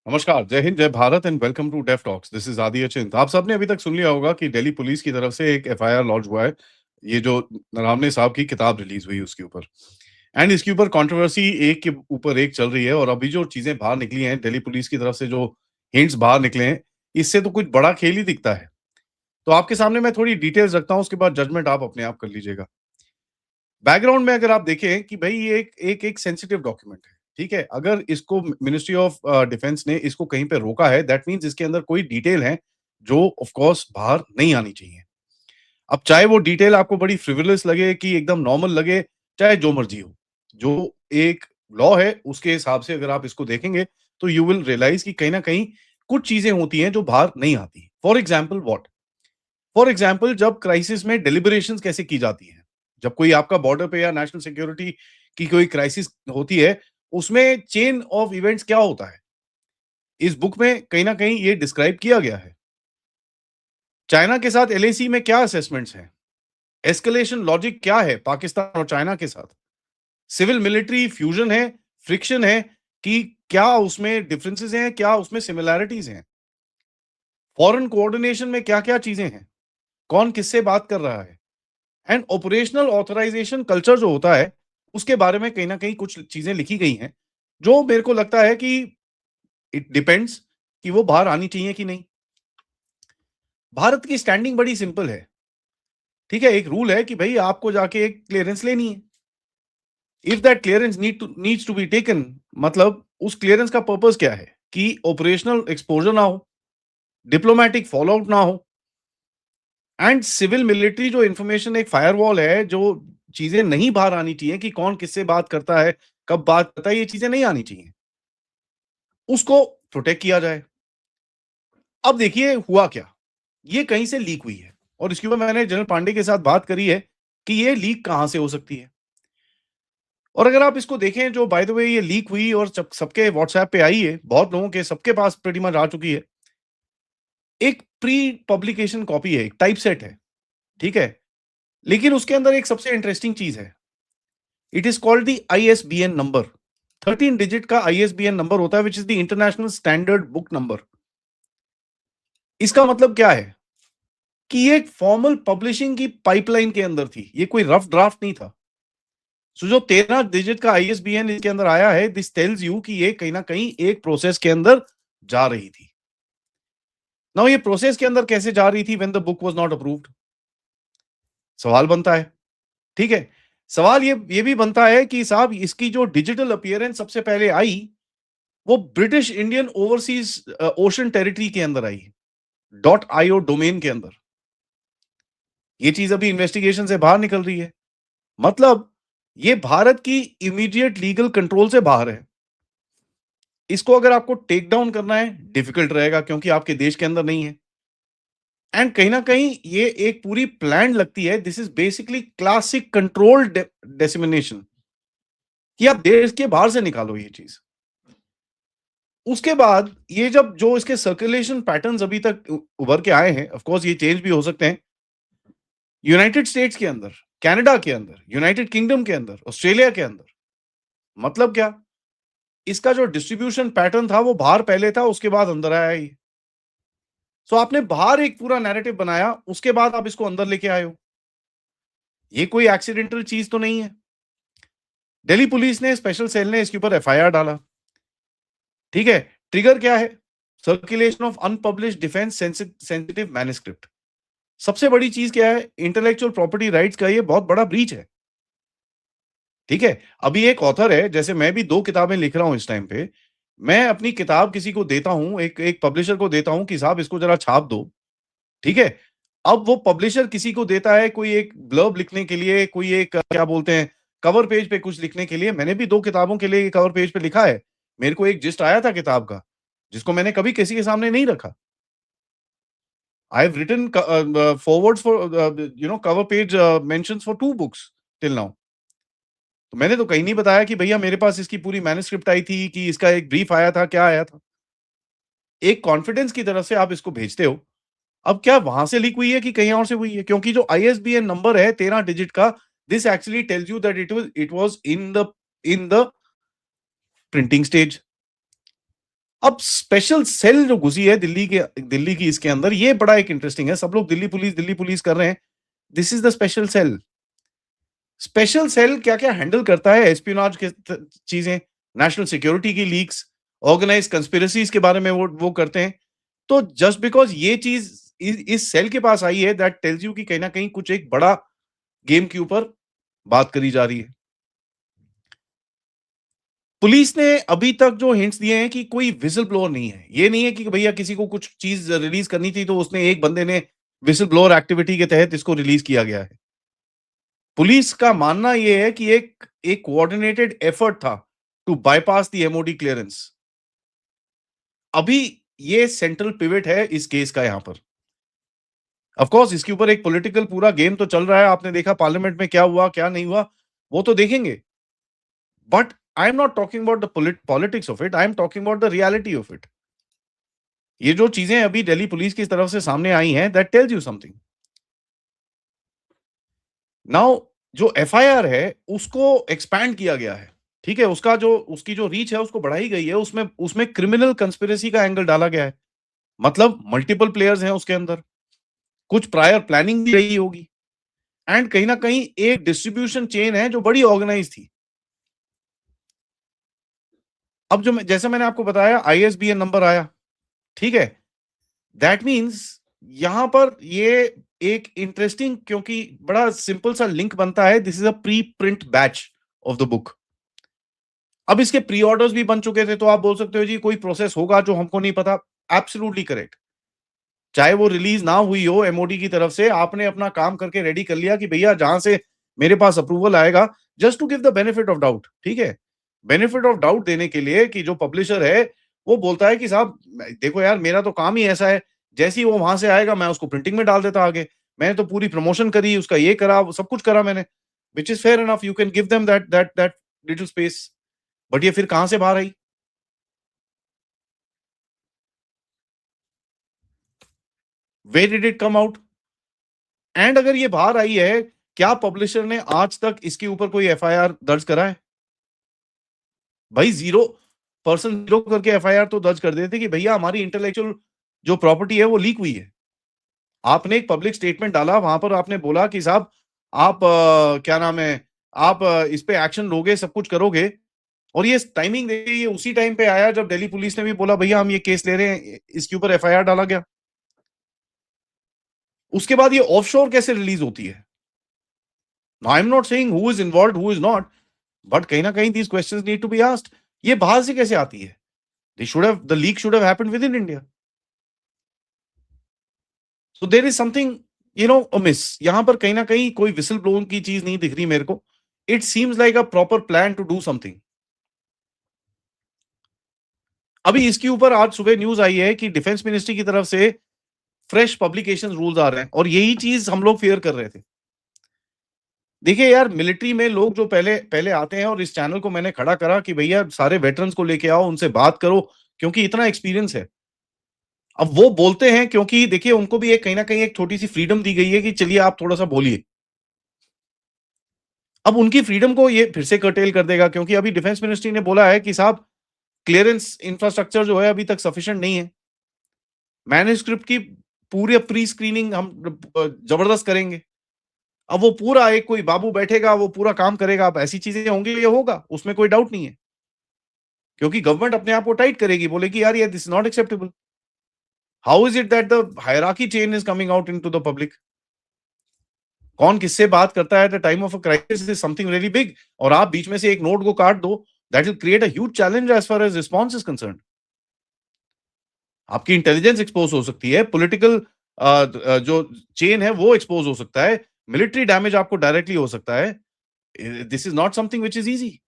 नमस्कार, जय हिंद, जय Bharat and welcome to deaf talks. This is Aadi Achint. आप सबने अभी तक सुन लिया होगा कि दिल्ली पुलिस की तरफ से एक एफआईआर लॉन्च हुआ है। ये जो नरवणे साहब की किताब रिलीज़ हुई उसके ऊपर एंड इसके ऊपर कंट्रोवर्सी एक के ऊपर एक चल रही है और अभी जो चीज़ें बाहर निकली हैं, दिल्ली पुलिस की तरफ से जो हिंट्स बाहर निकले हैं, इससे तो कुछ बड़ा खेल ही दिखता है। तो आपके सामने मैं थोड़ी डिटेल्स रखता हूँ, उसके बाद जजमेंट आप अपने आप कर लीजिएगा। बैकग्राउंड में अगर आप देखें कि भई ये एक सेंसिटिव डॉक्यूमेंट है, ठीक है? अगर इसको मिनिस्ट्री ऑफ डिफेंस ने इसको कहीं पे रोका है, दैट मीन्स इसके अंदर कोई डिटेल है, जो ऑफ कोर्स बाहर नहीं आनी चाहिए। अब चाहे वो डिटेल आपको बड़ी फ्रिवोलस लगे कि एकदम नॉर्मल लगे, चाहे जो मर्ज़ी हो। जो एक लॉ है, उसके हिसाब से अगर आप इसको देखेंगे, तो यू विल रियलाइज़ कि कहीं न कहीं कुछ चीज़ें होती हैं, जो बाहर नहीं आती। For example what? For example जब क्राइसिस में डिलिबरेशंस कैसे की जाती हैं। जब कोई आपका बॉर्डर पे या नेशनल सिक्योरिटी की कोई क्राइसिस होती है, उसमें चेन ऑफ इवेंट्स क्या होता है? इस बुक में कहीं न कहीं ये डिस्क्राइब किया गया है। चाइना के साथ एलएसी में क्या असेसमेंट्स हैं? एस्केलेशन लॉजिक क्या है पाकिस्तान और चाइना के साथ? सिविल मिलिट्री फ्यूजन है, फ्रिक्शन है कि क्या उसमें डिफरेंसेस हैं, क्या उसमें सिमिलैरिटीज़ हैं? फॉरेन कोऑर्डिनेशन में क्या-क्या चीज़ें हैं? कौन किससे बात कर रहा है? एंड ऑपरेशनल ऑथराइजेशन कल्चर जो होता है, उसके बारे में कहीं न कहीं कुछ चीज़ें लिखी गई हैं, जो मेरे को लगता है कि इट डिपेंड्स कि वो बाहर आनी चाहिए कि नहीं। भारत की स्टैंडिंग बड़ी सिंपल है, ठीक है? एक रूल है कि भई आपको जाके एक क्लीयरेंस लेनी है। If that clearance needs to be taken मतलब उस क्लीयरेंस का पर्पज़ क्या है? कि ऑपरेशनल एक्सपोज़र ना हो, डिप्लोमैटिक फॉलोआउट ना हो एंड सिविल मिलिट्री जो इन्फॉर्मेशन एक फायरवॉल है, जो चीज़ें नहीं बाहर आनी चाहिए कि कौन किससे बात करता है, कब बात करता है, ये चीज़ें नहीं आनी चाहिए। उसको प्रोटेक्ट किया जाए। अब देखिए हुआ क्या? ये कहीं से लीक हुई है और इसके ऊपर मैंने जनरल पांडे के साथ बात करी है कि ये लीक कहाँ से हो सकती है। और अगर आप इसको देखें जो बाय द वे ये लीक हुई और सबके व्हाट्सएप पे आई है, बहुत लोगों के सबके पास प्रीटी मच आ चुकी है। एक प्री पब्लिकेशन कॉपी है, एक टाइपसेट है, ठीक है? लेकिन उसके अंदर एक सबसे इंटरेस्टिंग चीज़ है। It is called the ISBN number. 13 digit का आईएसबीएन नंबर होता है which is the international standard book number. इसका मतलब क्या है? कि ये एक फॉर्मल पब्लिशिंग की पाइपलाइन के अंदर थी। ये कोई रफ ड्राफ्ट नहीं था। सो जो 13 डिजिट का आईएसबीएन इसके अंदर आया है, दिस टेल्स यू कि ये कहीं न कहीं एक प्रोसेस के अंदर जा रही थी। नाउ ये प्रोसेस के अंदर कैसे जा रही थी when the book was not approved? सवाल बनता है, ठीक है? सवाल ये भी बनता है कि साहब इसकी जो डिजिटल अपीयरेंस सबसे पहले आई, वो British Indian overseas ocean territory के अंदर आई, .io डोमेन के अंदर। ये चीज़ अभी इन्वेस्टिगेशन से बाहर निकल रही है। मतलब ये भारत की इमीडिएट लीगल कंट्रोल से बाहर है। इसको अगर आपको टेक डाउन करना है, डिफिकल्ट रहेगा क्योंकि आपके देश के अंदर नहीं है। एंड कहीं न कहीं ये एक पूरी प्लान लगती है, this is basically classic controlled dissemination कि आप देश के बाहर से निकालो ये चीज़। उसके बाद ये जब जो इसके सर्कुलेशन पैटर्न्स अभी तक उभर के आए हैं, ऑफ कोर्स ये चेंज भी हो सकते हैं। यूनाइटेड स्टेट्स के अंदर, कनाडा के अंदर, यूनाइटेड किंगडम के अंदर, ऑस्ट्रेलिया के अंदर। मतलब क्या? इसका जो डिस्ट्रीब्यूशन पैटर्न था वो बाहर पहले था, उसके बाद अंदर आया ये। सो आपने बाहर एक पूरा नैरेटिव बनाया, उसके बाद आप इसको अंदर लेके आए हो। ये कोई एक्सीडेंटल चीज़ तो नहीं है। दिल्ली पुलिस ने स्पेशल सेल ने इसके ऊपर एफआईआर डाला। ठीक है? ट्रिगर क्या है? Circulation of unpublished defence sensitive manuscript. सबसे बड़ी चीज़ क्या है? इंटेलेक्चुअल प्रॉपर्टी राइट्स का ये बहुत बड़ा ब्रीच है। ठीक है? अभी एक ऑथर है, जैसे मैं भी 2 किताबें लिख रहा हूँ इस टाइम पे। मैं अपनी किताब किसी को देता हूँ, एक एक पब्लिशर को देता हूँ कि साहब इसको ज़रा छाप दो, ठीक है? अब वो पब्लिशर किसी को देता है कोई एक ब्लर्ब लिखने के लिए, कोई एक क्या बोलते हैं, कवर पेज पे कुछ लिखने के लिए। मैंने भी 2 किताबों के लिए कवर पेज पे लिखा है। मेरे को एक जिस्ट आया था किताब का, जिसको मैंने कभी किसी के सामने नहीं रखा। I have written forewords for cover page mentions for 2 books till now. तो मैंने तो कहीं नहीं बताया कि भैया मेरे पास इसकी पूरी मैन्युस्क्रिप्ट आई थी, कि इसका एक ब्रीफ आया था, क्या आया था। एक कॉन्फिडेंस की तरफ से आप इसको भेजते हो। अब क्या वहाँ से लीक हुई है कि कहीं और से हुई है? क्योंकि जो आईएसबीएन नंबर है 13 डिजिट का, this actually tells you that it was in the printing stage. अब स्पेशल सेल जो घुसी है दिल्ली की इसके अंदर, ये बड़ा एक इंटरेस्टिंग है। सब लोग दिल्ली पुलिस कर रहे हैं। This is the special cell. Special cell क्या-क्या हैंडल करता है, एस्पियोनाज के चीजें, नेशनल सिक्योरिटी की लीक्स, ऑर्गेनाइज कंस्पिरेसीज के बारे में वो करते हैं। तो जस्ट बिकॉज ये चीज इस सेल के पास आई है, दैट टेल्स यू कि कहीं ना कहीं कुछ एक बड़ा गेम के ऊपर बात करी जा रही है। पुलिस ने अभी तक जो हिंट्स दिए हैं कि कोई विज़ल ब्लोअर नहीं है। ये नहीं है कि भैया किसी को कुछ चीज़ रिलीज़ करनी थी तो उसने एक बंदे ने विज़ल ब्लोअर एक्टिविटी के तहत इसको रिलीज़ किया गया है। पुलिस का मानना ये है कि एक एक कोऑर्डिनेटेड एफर्ट था to bypass the MOD clearance. अभी ये सेंट्रल पिवट है इस केस का यहां पर। ऑफ कोर्स इसके ऊपर एक पॉलिटिकल पूरा गेम तो चल रहा है। आपने देखा पार्लियामेंट में क्या हुआ, क्या नहीं हुआ, वो तो देखेंगे। But I am not talking about the politics of it, I am talking about the reality of it. ये जो चीजें अभी दिल्ली पुलिस की तरफ से सामने आई हैं, that tells you something. Now जो एफआईआर है उसको एक्सपैंड किया गया है। ठीक है, उसकी जो रीच है उसको बढ़ाई गई है। उसमें उसमें क्रिमिनल कंस्पिरेसी का एंगल डाला गया है। मतलब मल्टीपल प्लेयर्स हैं उसके अंदर, कुछ प्रायर प्लानिंग भी रही होगी, एंड कहीं ना कहीं एक डिस्ट्रीब्यूशन चेन है जो बड़ी ऑर्गेनाइज थी। अब जैसे मैंने आपको बताया, आईएसबीएन नंबर आया, ठीक है, दैट मीन्स यहां पर ये एक इंटरेस्टिंग, क्योंकि बड़ा सिंपल सा लिंक बनता है। This is a pre print batch of the book. अब इसके प्री ऑर्डर्स भी बन चुके थे, तो आप बोल सकते हो जी कोई प्रोसेस होगा जो हमको नहीं पता। Absolutely correct. चाहे वो रिलीज ना हुई हो एमओडी की तरफ से, आपने अपना काम करके रेडी कर लिया कि भैया जहां से मेरे पास अप्रूवल आएगा, just to give the benefit of doubt. ठीक है, बेनिफिट ऑफ डाउट देने के लिए कि जो पब्लिशर है वो बोलता है कि साहब देखो यार, मेरा तो काम ही ऐसा है, जैसे ही वो वहां से आएगा मैं उसको प्रिंटिंग में डाल देता आगे। मैंने तो पूरी प्रमोशन करी, उसका ये करा, वो सब कुछ करा मैंने, which is fair enough. You can give them that little space. But ये फिर कहां से बाहर आई? Way did it come out? And अगर ये बाहर आई है, क्या पब्लिशर ने आज तक इसके ऊपर कोई एफआईआर दर्ज करा है? भाई जीरो, पर्सन जीरो करके एफआईआर तो दर्ज कर देते कि भैया हमारी इंटेलेक्चुअल जो प्रॉपर्टी है वो लीक हुई है। आपने एक पब्लिक स्टेटमेंट डाला, वहां पर आपने बोला कि साहब आप क्या नाम है, आप इस पे एक्शन लोगे, सब कुछ करोगे। और ये टाइमिंग देखिए, ये उसी टाइम पे आया जब दिल्ली पुलिस ने भी बोला भैया हम ये केस ले रहे हैं, इसके ऊपर एफआईआर डाला गया। उसके बाद ये ऑफशोर कैसे रिलीज होती है? I am not saying who is involved, who is not, but कहीं ना कहीं these questions need to be asked. ये बाहर से कैसे आती है? The leak should have happened within India. So there is something amiss यहां पर। कहीं ना कहीं कोई विसल ब्लोइंग की चीज नहीं दिख रही मेरे को। It seems like a proper plan to do something. अभी इसके ऊपर आज सुबह न्यूज आई है कि डिफेंस मिनिस्ट्री की तरफ से फ्रेश पब्लिकेशन रूल्स आ रहे हैं, और यही चीज हम लोग फेयर कर रहे थे। देखिए यार, मिलिट्री में लोग जो पहले पहले आते हैं, और इस चैनल को मैंने खड़ा करा कि भैया सारे वेटरन्स को लेके आओ, उनसे बात करो, क्योंकि इतना एक्सपीरियंस है। अब वो बोलते हैं क्योंकि देखिए उनको भी एक कहीं ना कहीं एक छोटी सी फ्रीडम दी गई है कि चलिए आप थोड़ा सा बोलिए। अब उनकी फ्रीडम को ये फिर से कर्टेल कर देगा, क्योंकि अभी डिफेंस मिनिस्ट्री ने बोला है कि साहब क्लियरेंस इंफ्रास्ट्रक्चर जो है अभी तक सफिशिएंट नहीं है। मैन्युस्क्रिप्ट की पूरी प्री स्क्रीनिंग हम जबरदस्त करेंगे। अब वो पूरा एक कोई बाबू बैठेगा, वो पूरा काम करेगा। अब ऐसी चीजें होंगी, ये होगा, उसमें कोई डाउट नहीं है। क्योंकि गवर्नमेंट अपने आप को टाइट करेगी, बोलेगी यार ये this not acceptable. How is it that the hierarchy chain is coming out into the public? कौन किससे बात करता है at the time of a crisis is something very big, और आप बीच में से एक नोट को काट दो, that will create a huge challenge as far as response is concerned. आपकी इंटेलिजेंस एक्सपोज हो सकती है, पॉलिटिकल जो चेन है वो एक्सपोज हो सकता है, मिलिट्री डैमेज आपको डायरेक्टली हो सकता है। This is not something which is easy.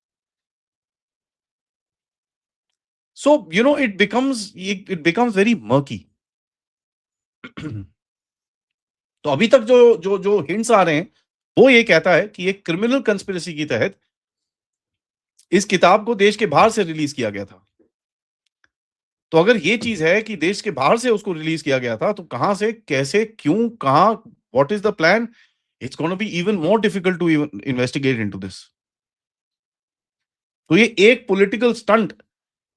So it becomes very murky. तो अभी तक जो हिंट्स आ रहे हैं, वो ये कहता है कि एक क्रिमिनल कंस्पिरेसी के तहत इस किताब को देश के बाहर से रिलीज किया गया था। तो अगर ये चीज है कि देश के बाहर से उसको रिलीज किया गया था, तो कहां से, कैसे, क्यों, कहां, what is the plan? It's gonna be even more difficult to investigate into this. तो ये एक पॉलिटिकल स्टंट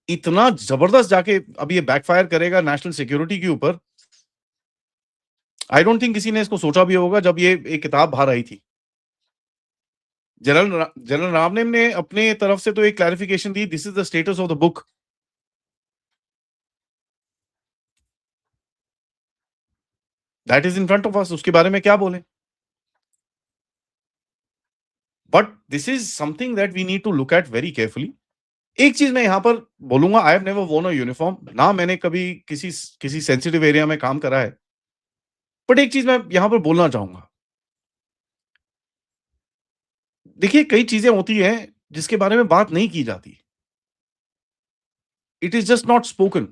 इतना ज़बरदस्त जाके अब ये बैकफायर करेगा नेशनल सिक्योरिटी के ऊपर। आई डोंट थिंक किसी ने इसको सोचा भी होगा जब ये एक किताब बाहर आई थी। जनरल रावने ने अपने तरफ से तो एक क्लैरिफिकेशन दी, this is the status of the book. That is in front of us, उसके बारे में क्या बोलें? But this is something that we need to look at very carefully. एक चीज़ मैं यहाँ पर बोलूँगा, I have never worn a uniform, ना मैंने कभी किसी सेंसिटिव एरिया में काम करा है। बट एक चीज़ मैं यहाँ पर बोलना चाहूँगा। देखिए, कई चीज़ें होती हैं जिसके बारे में बात नहीं की जाती। It is just not spoken.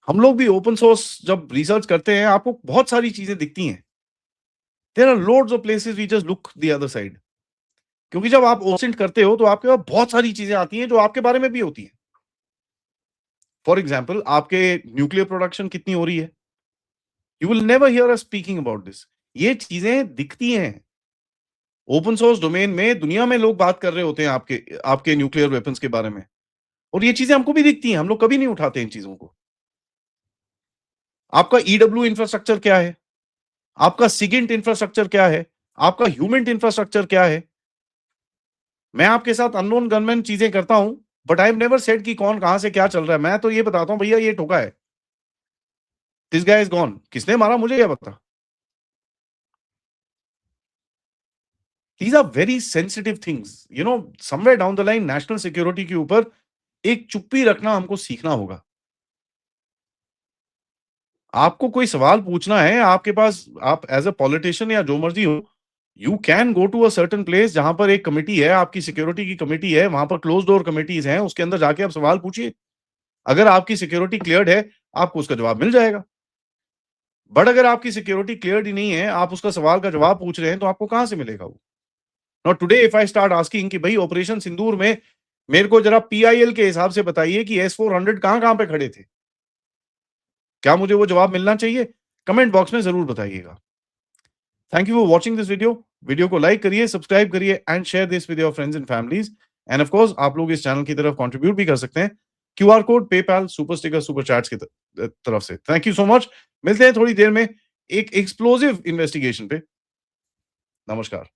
हम लोग भी ओपन सोर्स जब रिसर्च करते हैं, आपको बहुत सारी चीज़ें दिखती हैं। There are loads of places we just look the other side. क्योंकि जब आप ओसेंट करते हो, तो आपके पास बहुत सारी चीज़ें आती हैं जो आपके बारे में भी होती हैं। फॉर एग्ज़ाम्पल, आपके न्यूक्लियर प्रोडक्शन कितनी हो रही है? You will never hear us speaking about this. ये चीज़ें दिखती हैं। ओपन सोर्स डोमेन में दुनिया में लोग बात कर रहे होते हैं आपके आपके न्यूक्लियर वेपन्स के बारे में, और ये चीज़ें हमको भी दिखती हैं, हम लोग कभी नहीं उठाते इन चीज़ों को। आपका ईडब्ल्यू इंफ्रास्ट्रक्चर क्या है? आपका सिगिंट इंफ्रास्ट्रक्चर क्या है? आपका ह्यूमेंट इंफ्रास्ट्रक्चर क्या है? मैं आपके साथ अननोन गनमैन चीज़ें करता हूँ, but I have never said कि कौन कहाँ से क्या चल रहा है। मैं तो ये बताता हूँ, भैया ये ठोका है। This guy is gone. किसने मारा मुझे क्या पता? These are very sensitive things. You know, somewhere down the line national security के ऊपर एक चुप्पी रखना हमको सीखना होगा। आपको कोई सवाल पूछना है, आपके पास आप एज़ अ पॉलिटिशियन या जो मर्ज़ी हो, you can go to a certain place जहाँ पर एक कमिटी है, आपकी सिक्योरिटी की कमिटी है, वहाँ पर क्लोज़ डोर कमिटीज़ हैं, उसके अंदर जाके आप सवाल पूछिए। अगर आपकी सिक्योरिटी क्लियर्ड है, आपको उसका जवाब मिल जाएगा। बट अगर आपकी सिक्योरिटी क्लियर्ड ही नहीं है, आप उसका सवाल का जवाब पूछ रहे हैं, तो आपको कहाँ से मिलेगा वो? Now today if I start asking कि भई ऑपरेशन सिंदूर में मेरे को ज़रा पीआईएल के हिसाब से बताइए कि एस-400 कहाँ-कहाँ पे खड़े थे? क्या मुझे वो जवाब मिलना चाहिए? कमेंट बॉक्स में ज़रूर बताइएगा। Thank you for watching this video. Video को लाइक करिए, सब्सक्राइब करिए and share this with your friends and families. End of course आप लोग इस चैनल की तरफ कंट्रीब्यूट भी कर सकते हैं। QR code, PayPal, super sticker, super chats की तरफ से। Thank you so much. मिलते हैं थोड़ी देर में एक एक्सप्लोसिव इन्वेस्टिगेशन पे। नमस्कार।